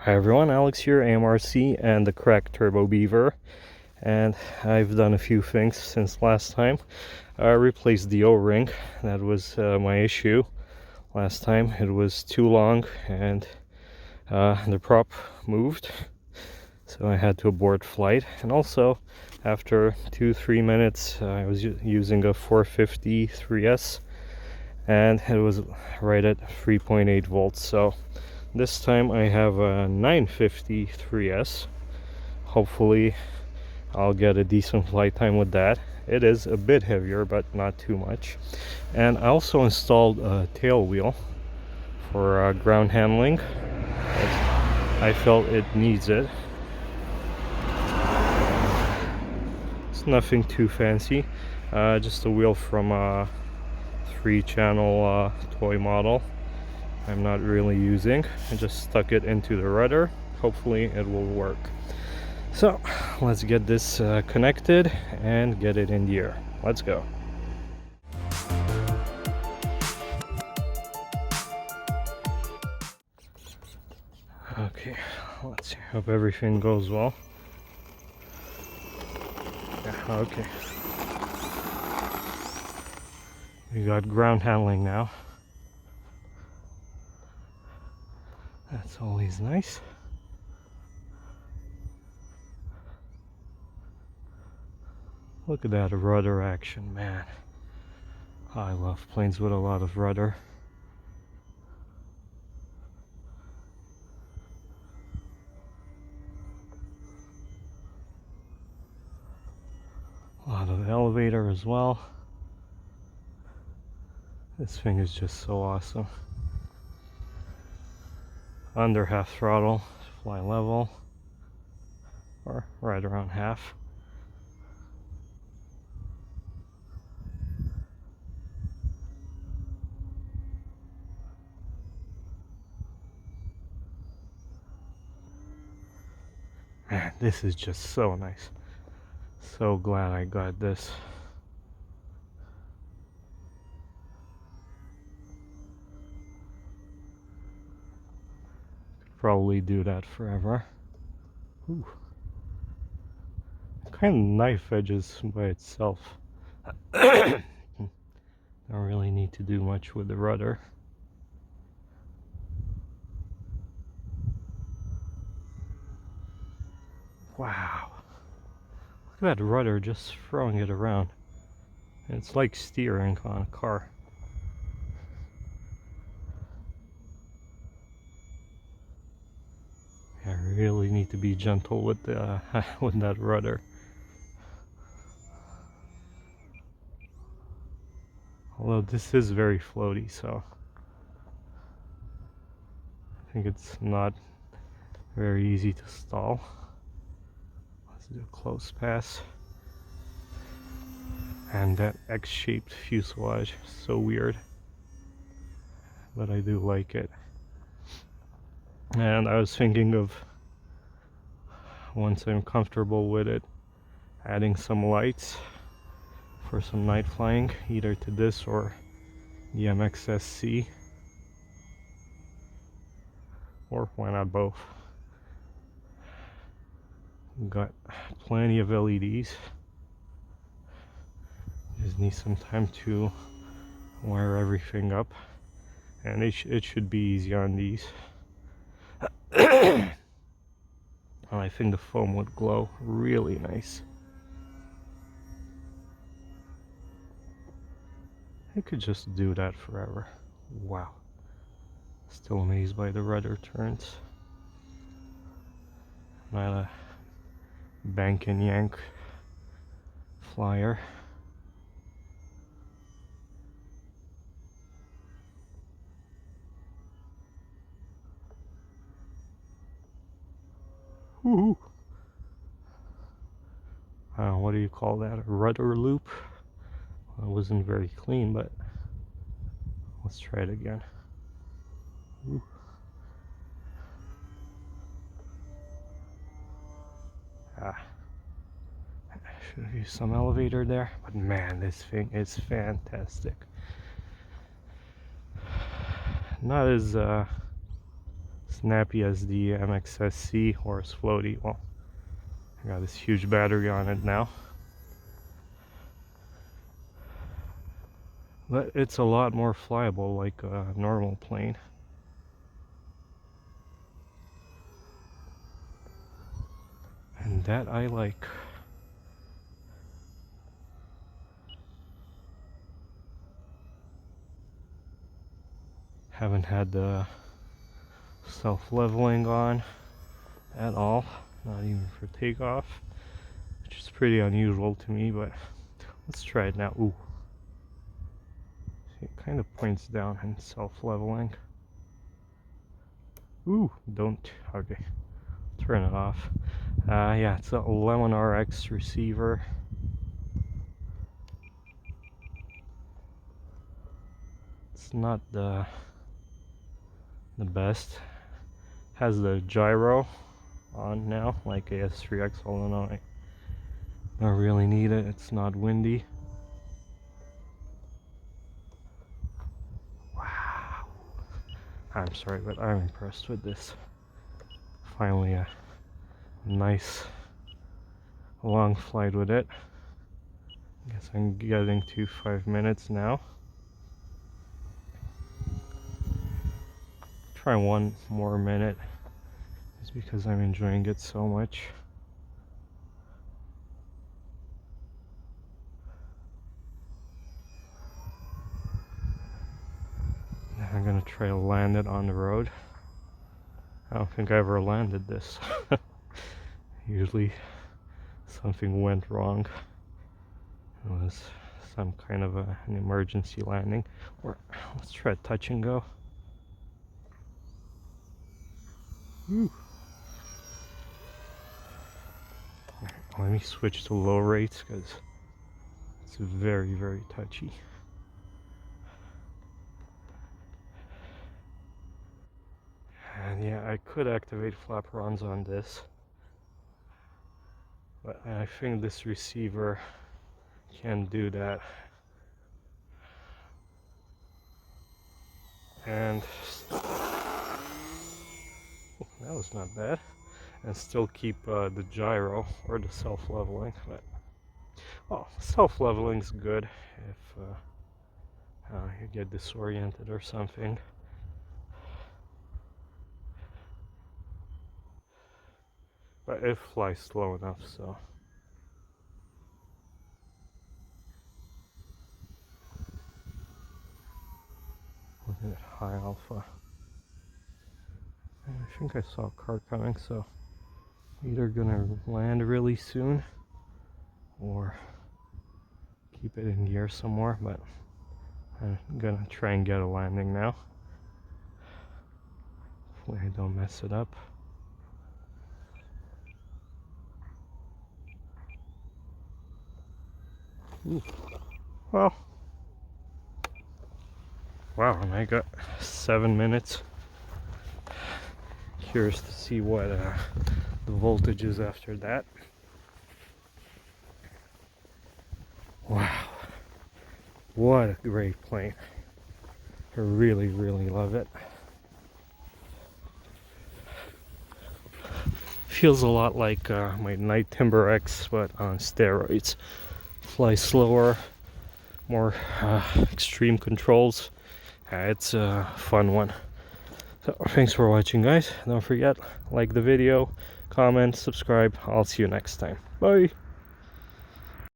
Hi everyone, Alex here, AMRC and the Crack Turbo Beaver, and I've done a few things since last time. I replaced the O-ring. That was my issue last time. It was too long and the prop moved, so I had to abort flight. And also after 2-3 minutes I was using a 450 3S and it was right at 3.8 volts. So this time I have a 950 3S. Hopefully I'll get a decent flight time with that. It is a bit heavier, but not too much. And I also installed a tail wheel for ground handling. I felt it needs it. It's nothing too fancy, just a wheel from a 3-channel toy model I'm not really using. I just stuck it into the rudder. Hopefully it will work. So let's get this connected and get it in the air. Let's go. Okay, let's see. Hope everything goes well. Yeah, okay. We got ground handling now. That's always nice. Look at that rudder action, man. I love planes with a lot of rudder. A lot of elevator as well. This thing is just so awesome. Under half throttle, fly level, or right around half. Man, this is just so nice. So glad I got this. Could probably do that forever. Ooh. Kind of knife edges by itself. Don't really need to do much with the rudder. Wow. Look at that rudder, just throwing it around. It's like steering on a car. I really need to be gentle with the with that rudder. Although this is very floaty, so I think it's not very easy to stall. Let's do a close pass. And that X-shaped fuselage, so weird, but I do like it. And I was thinking of, once I'm comfortable with it, adding some lights for some night flying, either to this or the MXSC, or why not both. Got plenty of LEDs. Just need some time to wire everything up, and it should be easy on these. And I think the foam would glow really nice. I could just do that forever. Wow. Still amazed by the rudder turns. Not a bank and yank flyer. Woohoo! What do you call that? A rudder loop? Well, it wasn't very clean, but let's try it again. Ooh. Should have used some elevator there, but man, this thing is fantastic. Not as snappy as the MXSC horse floaty. Well, I got this huge battery on it now, but it's a lot more flyable like a normal plane. And that I like. Haven't had the self-leveling on at all, not even for takeoff, which is pretty unusual to me, but let's try it now. Ooh. See, it kind of points down in self-leveling. Ooh, don't. Okay. Turn it off. Yeah, it's a Lemon RX receiver. It's not the best. Has the gyro on now, like a S3X, although I don't really need it. It's not windy. Wow. I'm sorry, but I'm impressed with this. Finally a nice long flight with it. I guess I'm getting to 5 minutes now. Try one more minute, just because I'm enjoying it so much. Now I'm gonna try to land it on the road. I don't think I ever landed this. Usually something went wrong. It was some kind of an emergency landing. Or let's try touch and go. Ooh. Let me switch to low rates because it's very, very touchy. And yeah, I could activate flaperons on this, but I think this receiver can do that. And that was not bad. And still keep the gyro or the self-leveling. But well, self-leveling's good if you get disoriented or something. But it flies slow enough, so. Looking at high alpha. I think I saw a car coming, so either gonna land really soon or keep it in gear somewhere, but I'm gonna try and get a landing now. Hopefully I don't mess it up. Ooh. Well, wow, and I got 7 minutes. Curious to see what the voltage is after that. Wow, what a great plane. I really, really love it. Feels a lot like my Night Timber X, but on steroids. Fly slower, more extreme controls. It's a fun one. So thanks for watching, guys. Don't forget, like the video, comment, subscribe. I'll see you next time. Bye.